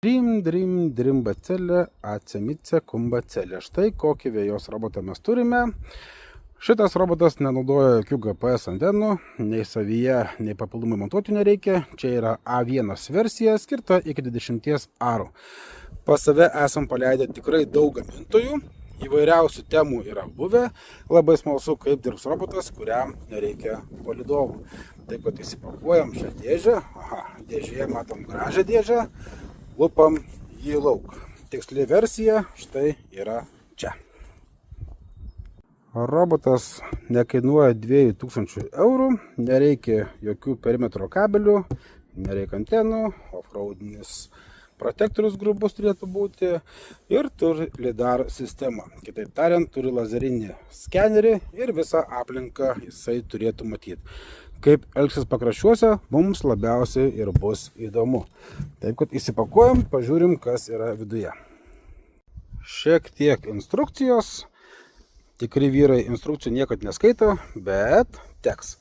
Drim bacelė, acemice kumbacelė. Štai kokį vėjos robotą mes turime. Šitas robotas nenaudoja jokių GPS antenų, nei savyje, nei papildomai montuoti nereikia. Čia yra A1 versija, skirta iki 20 arų. Pas save esam paleidę tikrai daug gamintojų, įvairiausių temų yra buvę. Labai smalsu, kaip dirbs robotas, kuriam nereikia palydovų. Taip pat įsipakuojam šią dėžę. Dėžėje matom gražią dėžę. Lupam jį lauk. Tiksli versija štai yra čia. Robotas nekainuoja 2000 eurų, nereikia jokių perimetro kabelių, nereikia antenų, offroadinis protektorius grubus turėtų būti ir turi lidar sistemą. Kitaip tariant, turi lazerinį skenerį ir visą aplinką jisai turėtų matyti. Kaip elgsis pakraščiuose, mums labiausiai ir bus įdomu. Taip, kad įsipakuojam, pažiūrim, kas yra viduje. Šiek tiek instrukcijos. Tikri vyrai instrukcijų niekad neskaito, bet teks.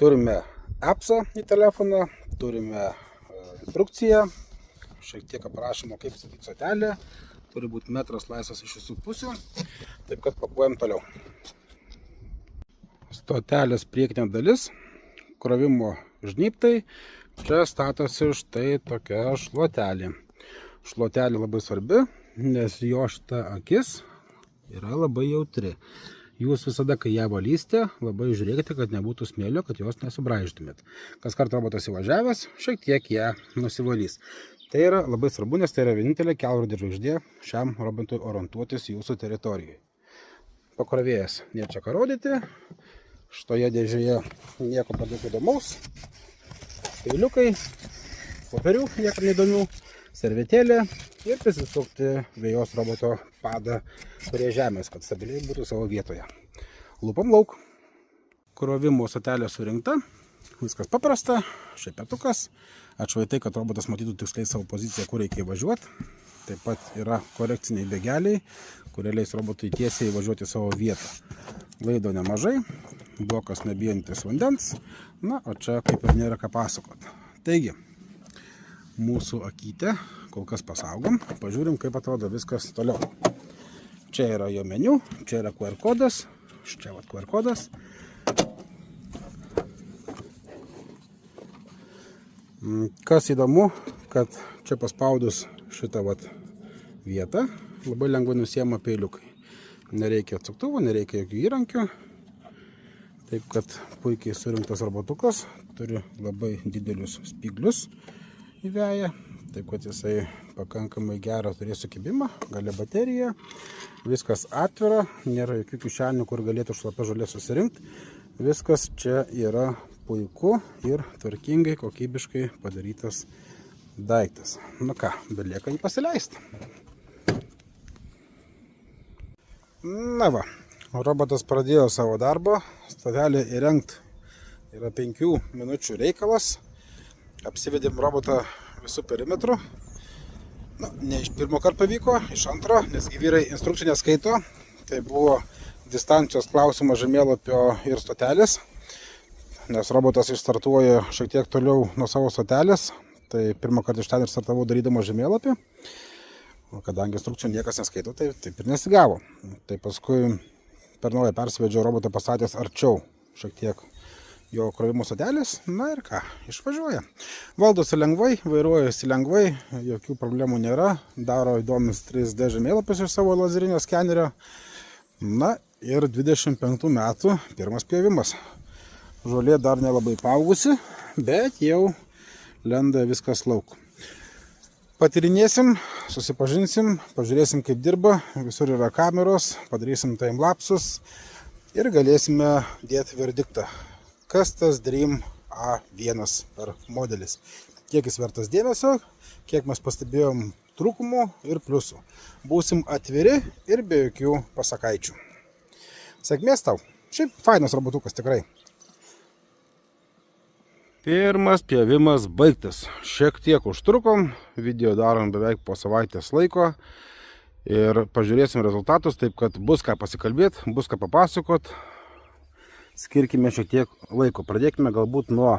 Turime appsą į telefoną, turime instrukciją, šiek tiek aprašymo, kaip statyti stotelę. Turi būti metras laisvas iš visų pusių. Taip, kad pakuojam toliau. Stotelės priekinė dalis. Krovimo žnyptai, čia statosi štai tokia šluotelė. Šluotelė labai svarbi, nes jo šita akis yra labai jautri. Jūs visada, kai ją valysite, labai žiūrėkite, kad nebūtų smėlio, kad jos nesubraižtumėt. Kas kart robotas įvažiavęs, šiek tiek ją nusivalys. Tai yra labai svarbu, nes tai yra vienintelė kelrodė žvaigždė šiam robotui orientuotis jūsų teritorijoje. Pakrovėjas nėra čia ką rodyti. Šitoje dėžėje nieko per daug įdomaus. Peiliukai, popierių niekam neįdomių, servetėlė ir prisisukti vėjos roboto padą prie žemės, kad stabiliai būtų savo vietoje. Lupam lauk. Krovimo stotelė surinkta. Viskas paprasta. Šepetukas. Atšvaitai, kad robotas matytų tiksliai savo poziciją, kur reikia įvažiuoti. Taip pat yra korekciniai bėgeliai, kurie leis robotui tiesiai įvažiuoti savo vietą. Laido nemažai. Blokas nebijantis vandens, na, o čia kaip ir nėra ką pasakot. Taigi, mūsų akytę kol kas pasaugom, pažiūrim, kaip atrodo viskas toliau. Čia yra jo meniu, čia yra QR kodas, čia vat QR kodas. Kas įdomu, kad čia paspaudus šitą vat vietą, labai lengvai nusiema peiliukai. Nereikia atsuktuvų, nereikia jokių įrankių. Taip, kad puikiai surinktas robotukas, turi labai didelius spyglius į veją, taip, kad jisai pakankamai gerą turės sukibimą, galia baterija, viskas atvira, nėra jokių kišenių, kur galėtų šlapia žolė susirinkti, viskas čia yra puiku ir tvarkingai, kokybiškai padarytas daiktas. Nu ką, belieka jį pasileisti. Na va. Robotas pradėjo savo darbą, stotelę įrengti yra 5 minučių reikalas. Apsivedėm robotą visų perimetrų. Ne iš pirmo karto pavyko, iš antro, nes vyrai instrukcijų neskaito. Tai buvo distancijos klausimo žemėlapio ir stotelės, nes robotas išstartuoja šiek tiek toliau nuo savo stotelės. Tai pirmą kartą iš ten ir startavau darydama žemėlapį. O kadangi instrukcijų niekas neskaito, tai taip ir nesigavo. Tai paskui per naują persivedžiau robotą pastatęs arčiau šiek tiek jo krovimo stotelės. Na ir ką, išvažiuoja. Valdosi lengvai, vairuojasi lengvai, jokių problemų nėra. Daro įdomius 3D žemėlapius iš savo lazerinio skenerio. Na ir 25 metų pirmas pjovimas. Žolė dar nelabai paaugusi, bet jau lenda viskas lauk. Patyrinėsim, susipažinsim, pažiūrėsim, kaip dirba, visur yra kameros, padarysim timelapsus ir galėsime dėti verdiktą. Kas tas Dream A1 per modelis? Kiek jis vertas dėmesio, kiek mes pastebėjom trūkumų ir pliusų. Būsim atviri ir be jokių pasakaičių. Sėkmės tau. Šiaip fainas robotukas tikrai. Pirmas pjovimas baigtas. Šiek tiek užtrukom, video darom beveik po savaitės laiko ir pažiūrėsim rezultatus, taip kad bus ką pasikalbėti, bus ką papasakot. Skirkime šiek tiek laiko. Pradėkime galbūt nuo